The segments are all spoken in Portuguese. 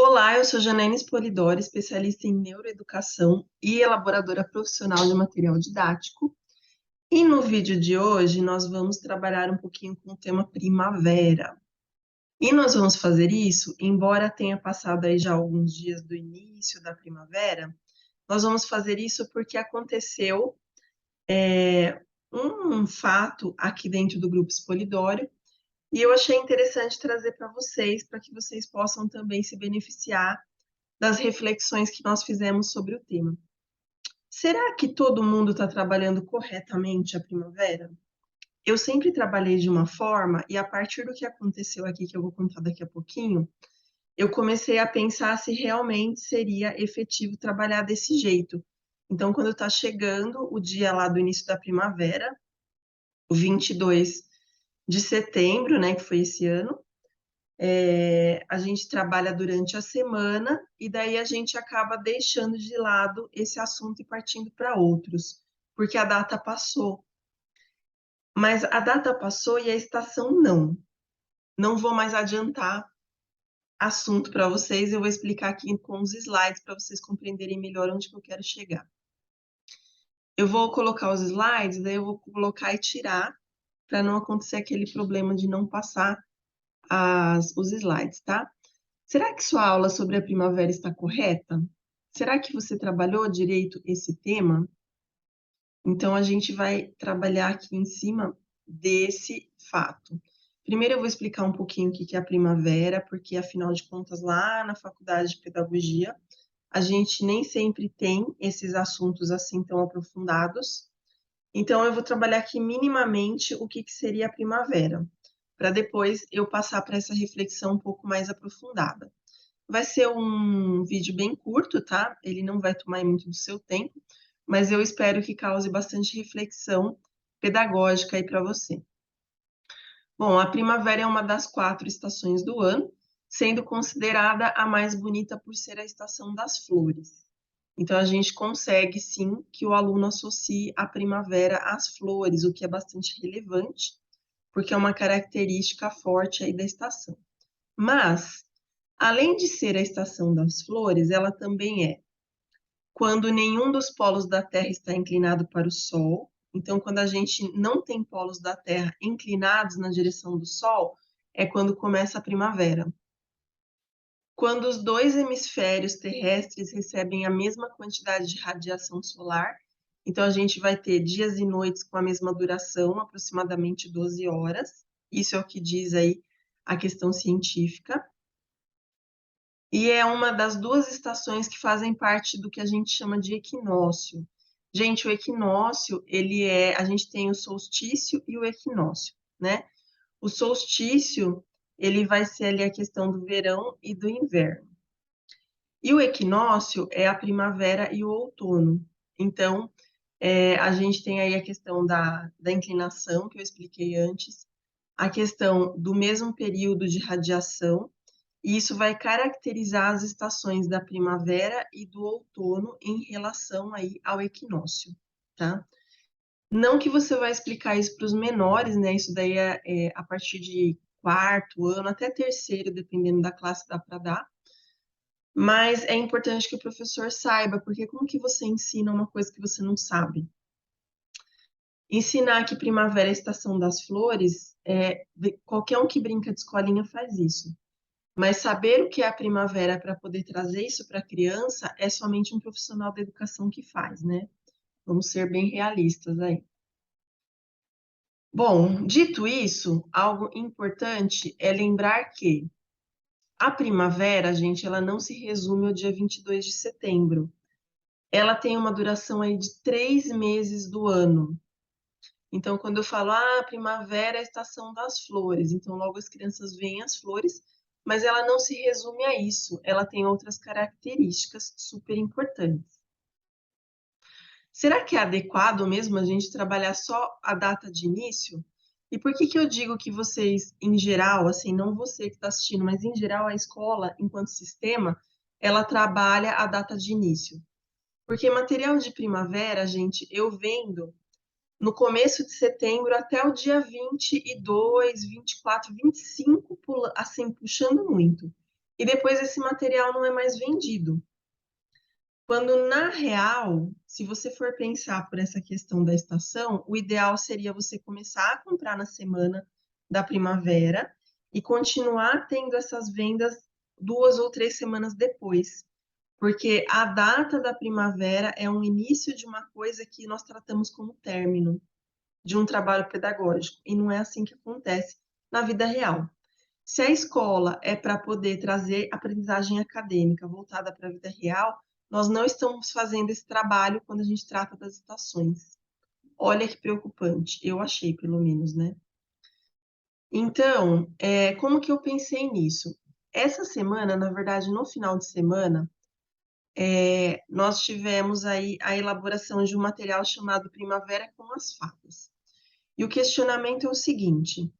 Olá, eu sou Janaína Spolidori, especialista em neuroeducação e elaboradora profissional de material didático. E no vídeo de hoje nós vamos trabalhar um pouquinho com o tema primavera. E nós vamos fazer isso, embora tenha passado aí já alguns dias do início da primavera, nós vamos fazer isso porque aconteceu um fato aqui dentro do Grupo Spolidório e eu achei interessante trazer para que vocês possam também se beneficiar das reflexões que nós fizemos sobre o tema. Será que todo mundo está trabalhando corretamente a primavera? Eu sempre trabalhei de uma forma, e a partir do que aconteceu aqui, que eu vou contar daqui a pouquinho, eu comecei a pensar se realmente seria efetivo trabalhar desse jeito. Então, quando está chegando o dia lá do início da primavera, o 22 de setembro, né, que foi esse ano, a gente trabalha durante a semana e daí a gente acaba deixando de lado esse assunto e partindo para outros, porque a data passou. Mas a data passou e a estação não. Não vou mais adiantar assunto para vocês, eu vou explicar aqui com os slides para vocês compreenderem melhor onde que eu quero chegar. Eu vou colocar os slides, daí eu vou colocar e tirar para não acontecer aquele problema de não passar os slides, tá? Será que sua aula sobre a primavera está correta? Será que você trabalhou direito esse tema? Então, a gente vai trabalhar aqui em cima desse fato. Primeiro, eu vou explicar um pouquinho o que é a primavera, porque, afinal de contas, lá na faculdade de pedagogia, a gente nem sempre tem esses assuntos assim tão aprofundados. Então, eu vou trabalhar aqui minimamente o que seria a primavera, para depois eu passar para essa reflexão um pouco mais aprofundada. Vai ser um vídeo bem curto, tá? Ele não vai tomar muito do seu tempo, mas eu espero que cause bastante reflexão pedagógica aí para você. Bom, a primavera é uma das 4 estações do ano, sendo considerada a mais bonita por ser a estação das flores. Então, a gente consegue, sim, que o aluno associe a primavera às flores, o que é bastante relevante, porque é uma característica forte aí da estação. Mas, além de ser a estação das flores, ela também é quando nenhum dos polos da Terra está inclinado para o Sol. Então, quando a gente não tem polos da Terra inclinados na direção do Sol, é quando começa a primavera. Quando os dois hemisférios terrestres recebem a mesma quantidade de radiação solar, então a gente vai ter dias e noites com a mesma duração, aproximadamente 12 horas. Isso é o que diz aí a questão científica. E é uma das 2 estações que fazem parte do que a gente chama de equinócio. Gente, o equinócio, a gente tem o solstício e o equinócio, né? O solstício, ele vai ser ali a questão do verão e do inverno. E o equinócio é a primavera e o outono. Então, a gente tem aí a questão da inclinação, que eu expliquei antes, a questão do mesmo período de radiação, e isso vai caracterizar as estações da primavera e do outono em relação aí ao equinócio, tá? Não que você vai explicar isso para os menores, né? Isso daí é a partir de quarto ano, até terceiro, dependendo da classe, dá para dar. Mas é importante que o professor saiba, porque como que você ensina uma coisa que você não sabe? Ensinar que primavera é a estação das flores, qualquer um que brinca de escolinha faz isso. Mas saber o que é a primavera para poder trazer isso para a criança é somente um profissional da educação que faz, né? Vamos ser bem realistas aí. Bom, dito isso, algo importante é lembrar que a primavera, gente, ela não se resume ao dia 22 de setembro. Ela tem uma duração aí de 3 meses do ano. Então, quando eu falo, a primavera é a estação das flores, então logo as crianças veem as flores, mas ela não se resume a isso, ela tem outras características super importantes. Será que é adequado mesmo a gente trabalhar só a data de início? E por que que eu digo que vocês, em geral, assim, não você que está assistindo, mas em geral a escola, enquanto sistema, ela trabalha a data de início? Porque material de primavera, gente, eu vendo no começo de setembro até o dia 22, 24, 25, assim, puxando muito. e depois esse material não é mais vendido. Quando, na real, se você for pensar por essa questão da estação, o ideal seria você começar a comprar na semana da primavera e continuar tendo essas vendas 2 ou 3 semanas depois, porque a data da primavera é um início de uma coisa que nós tratamos como término de um trabalho pedagógico, e não é assim que acontece na vida real. Se a escola é para poder trazer aprendizagem acadêmica voltada para a vida real, nós não estamos fazendo esse trabalho quando a gente trata das estações. Olha que preocupante, eu achei, pelo menos, né? Então, como que eu pensei nisso? Essa semana, na verdade, no final de semana, nós tivemos aí a elaboração de um material chamado Primavera com as Fadas. E o questionamento é o seguinte: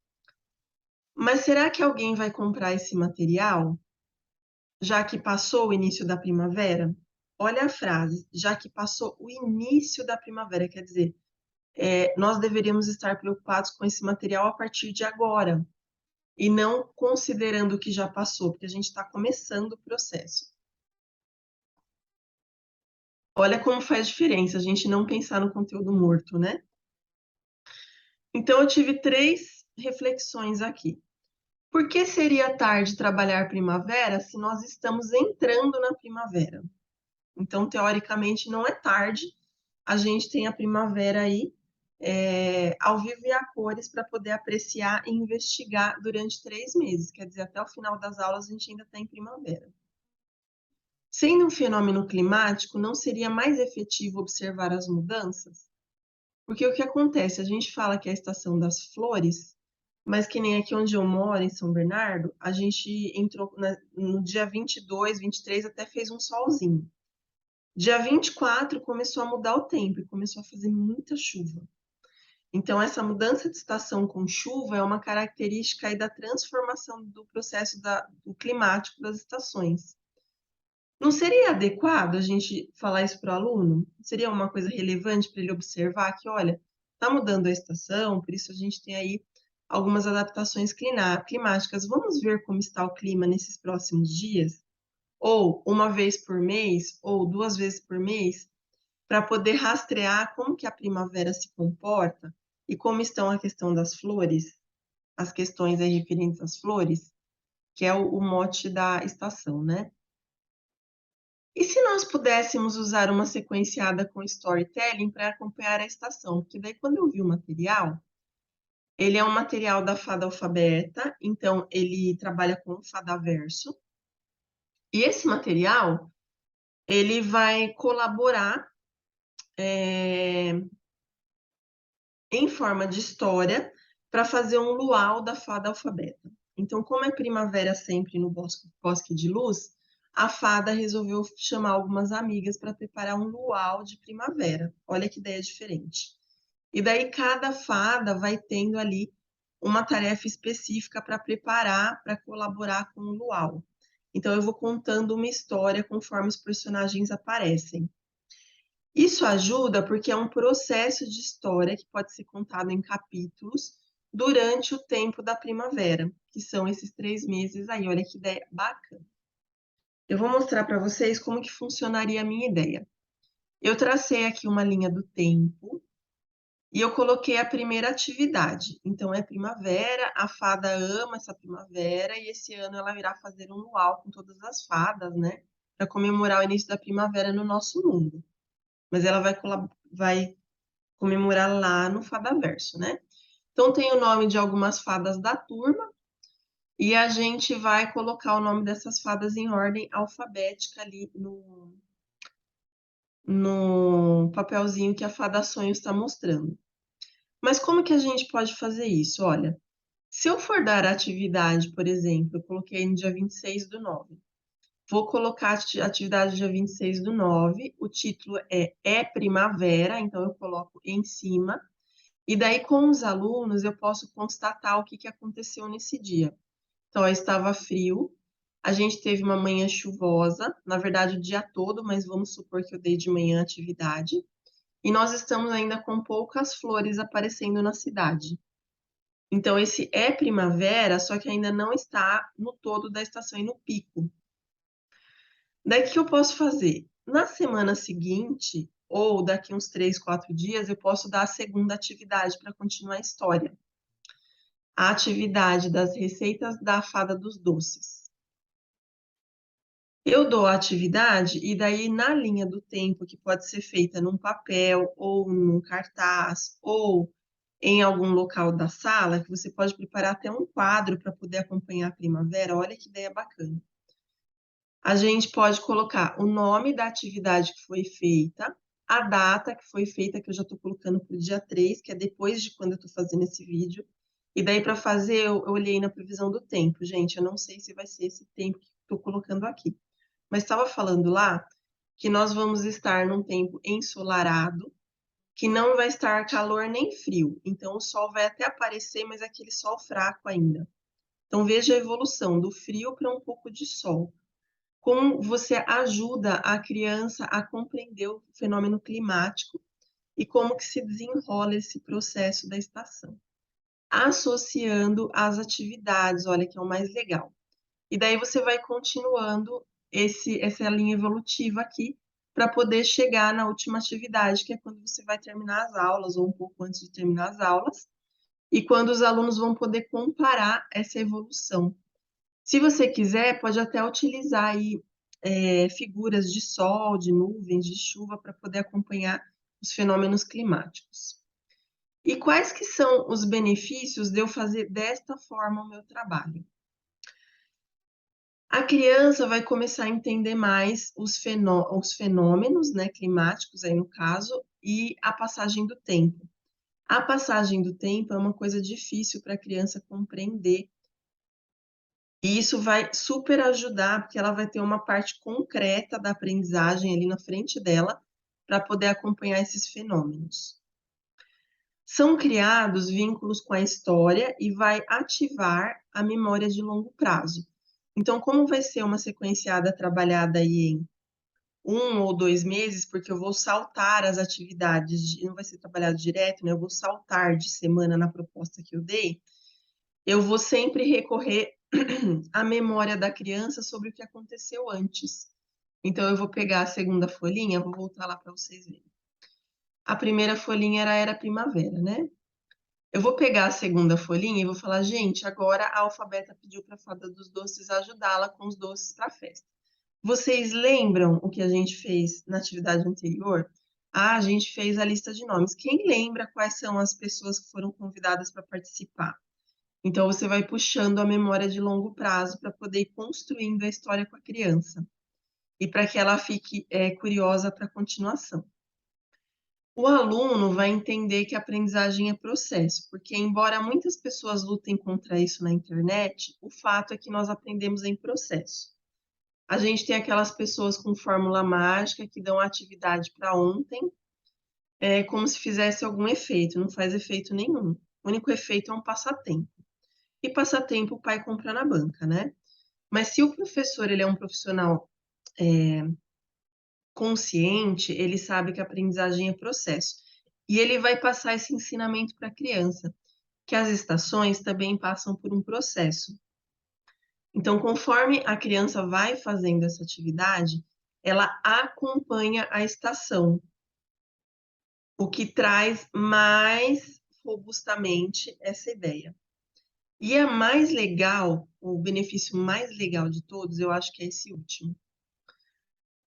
mas será que alguém vai comprar esse material, já que passou o início da primavera? Olha a frase, já que passou o início da primavera, quer dizer, nós deveríamos estar preocupados com esse material a partir de agora, e não considerando o que já passou, porque a gente está começando o processo. Olha como faz diferença a gente não pensar no conteúdo morto, né? Então, eu tive 3 reflexões aqui. Por que seria tarde trabalhar primavera se nós estamos entrando na primavera? Então, teoricamente, não é tarde, a gente tem a primavera aí, ao vivo e a cores, para poder apreciar e investigar durante 3 meses, quer dizer, até o final das aulas a gente ainda está em primavera. Sendo um fenômeno climático, não seria mais efetivo observar as mudanças? Porque o que acontece? A gente fala que é a estação das flores, mas que nem aqui onde eu moro, em São Bernardo, a gente entrou no dia 22, 23, até fez um solzinho. Dia 24 começou a mudar o tempo e começou a fazer muita chuva. Então, essa mudança de estação com chuva é uma característica aí da transformação do processo do climático das estações. Não seria adequado a gente falar isso para o aluno? Seria uma coisa relevante para ele observar que, olha, está mudando a estação, por isso a gente tem aí algumas adaptações climáticas. Vamos ver como está o clima nesses próximos dias? Ou uma vez por mês, ou 2 vezes por mês, para poder rastrear como que a primavera se comporta e como estão a questão das flores, as questões aí referentes às flores, que é o mote da estação, né? E se nós pudéssemos usar uma sequenciada com storytelling para acompanhar a estação? Porque daí, quando eu vi o material, ele é um material da Fada Alfabeta, então ele trabalha com o Fadaverso. E esse material, ele vai colaborar em forma de história para fazer um luau da Fada Alfabeta. Então, como é primavera sempre no Bosque de Luz, a fada resolveu chamar algumas amigas para preparar um luau de primavera. Olha que ideia diferente. E daí cada fada vai tendo ali uma tarefa específica para preparar, para colaborar com o luau. Então eu vou contando uma história conforme os personagens aparecem. Isso ajuda porque é um processo de história que pode ser contado em capítulos durante o tempo da primavera, que são esses 3 meses aí. Olha que ideia bacana. Eu vou mostrar para vocês como que funcionaria a minha ideia. Eu tracei aqui uma linha do tempo e eu coloquei a primeira atividade. Então, é primavera, a fada ama essa primavera e esse ano ela irá fazer um luau com todas as fadas, né? Para comemorar o início da primavera no nosso mundo. Mas ela vai comemorar lá no Fadaverso, né? Então, tem o nome de algumas fadas da turma e a gente vai colocar o nome dessas fadas em ordem alfabética ali no papelzinho que a Fada Sonhos está mostrando. Mas como que a gente pode fazer isso? Olha, se eu for dar a atividade, por exemplo, eu coloquei no dia 26/9. Vou colocar a atividade dia 26/9. O título é Primavera, então eu coloco em cima. E daí, com os alunos, eu posso constatar o que aconteceu nesse dia. Então, estava frio, a gente teve uma manhã chuvosa, na verdade o dia todo, mas vamos supor que eu dei de manhã atividade. E nós estamos ainda com poucas flores aparecendo na cidade. Então, esse é primavera, só que ainda não está no todo da estação e no pico. Daí, o que eu posso fazer? Na semana seguinte, ou daqui uns 3, 4 dias, eu posso dar a segunda atividade para continuar a história. A atividade das receitas da Fada dos Doces. Eu dou a atividade e daí na linha do tempo, que pode ser feita num papel ou num cartaz ou em algum local da sala, que você pode preparar até um quadro para poder acompanhar a primavera. Olha que ideia bacana. A gente pode colocar o nome da atividade que foi feita, a data que foi feita, que eu já estou colocando para o dia 3, que é depois de quando eu estou fazendo esse vídeo. E daí, para fazer, eu olhei na previsão do tempo. Gente, eu não sei se vai ser esse tempo que estou colocando aqui. Mas estava falando lá que nós vamos estar num tempo ensolarado, que não vai estar calor nem frio. Então, o sol vai até aparecer, mas é aquele sol fraco ainda. Então, veja a evolução do frio para um pouco de sol. Como você ajuda a criança a compreender o fenômeno climático e como que se desenrola esse processo da estação. Associando as atividades, olha que é o mais legal. E daí você vai continuando essa linha evolutiva aqui para poder chegar na última atividade, que é quando você vai terminar as aulas, ou um pouco antes de terminar as aulas, e quando os alunos vão poder comparar essa evolução. Se você quiser, pode até utilizar aí figuras de sol, de nuvens, de chuva, para poder acompanhar os fenômenos climáticos. E quais que são os benefícios de eu fazer desta forma o meu trabalho? A criança vai começar a entender mais os fenômenos, né, climáticos, aí no caso, e a passagem do tempo. A passagem do tempo é uma coisa difícil para a criança compreender. E isso vai super ajudar, porque ela vai ter uma parte concreta da aprendizagem ali na frente dela, para poder acompanhar esses fenômenos. São criados vínculos com a história e vai ativar a memória de longo prazo. Então, como vai ser uma sequenciada trabalhada aí em 1 ou 2 meses, porque eu vou saltar as atividades, não vai ser trabalhado direto, né? Eu vou saltar de semana na proposta que eu dei, eu vou sempre recorrer à memória da criança sobre o que aconteceu antes. Então, eu vou pegar a segunda folhinha, vou voltar lá para vocês verem. A primeira folhinha era primavera, né? Eu vou pegar a segunda folhinha e vou falar, gente, agora a alfabeta pediu para a Fada dos Doces ajudá-la com os doces para a festa. Vocês lembram o que a gente fez na atividade anterior? Ah, a gente fez a lista de nomes. Quem lembra quais são as pessoas que foram convidadas para participar? Então, você vai puxando a memória de longo prazo para poder ir construindo a história com a criança e para que ela fique curiosa para a continuação. O aluno vai entender que a aprendizagem é processo, porque embora muitas pessoas lutem contra isso na internet, o fato é que nós aprendemos em processo. A gente tem aquelas pessoas com fórmula mágica que dão a atividade para ontem, como se fizesse algum efeito, não faz efeito nenhum. O único efeito é um passatempo. E passatempo o pai compra na banca, né? Mas se o professor ele é um profissional consciente, ele sabe que a aprendizagem é processo. E ele vai passar esse ensinamento para a criança, que as estações também passam por um processo. Então, conforme a criança vai fazendo essa atividade, ela acompanha a estação, o que traz mais robustamente essa ideia. E a mais legal, o benefício mais legal de todos, eu acho que é esse último.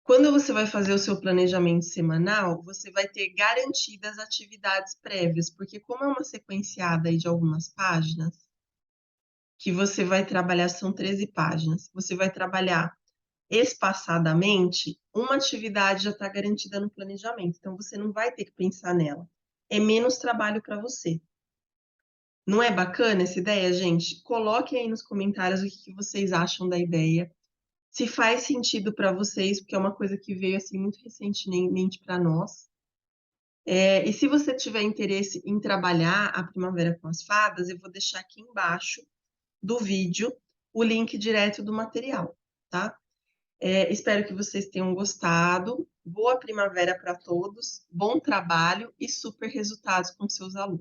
Quando você vai fazer o seu planejamento semanal, você vai ter garantidas atividades prévias, porque como é uma sequenciada aí de algumas páginas, que você vai trabalhar, são 13 páginas, você vai trabalhar espaçadamente, uma atividade já está garantida no planejamento, então você não vai ter que pensar nela. É menos trabalho para você. Não é bacana essa ideia, gente? Coloquem aí nos comentários o que vocês acham da ideia. Se faz sentido para vocês, porque é uma coisa que veio assim muito recentemente para nós. E se você tiver interesse em trabalhar a Primavera com as Fadas, eu vou deixar aqui embaixo do vídeo o link direto do material, tá? Espero que vocês tenham gostado. Boa primavera para todos, bom trabalho e super resultados com seus alunos.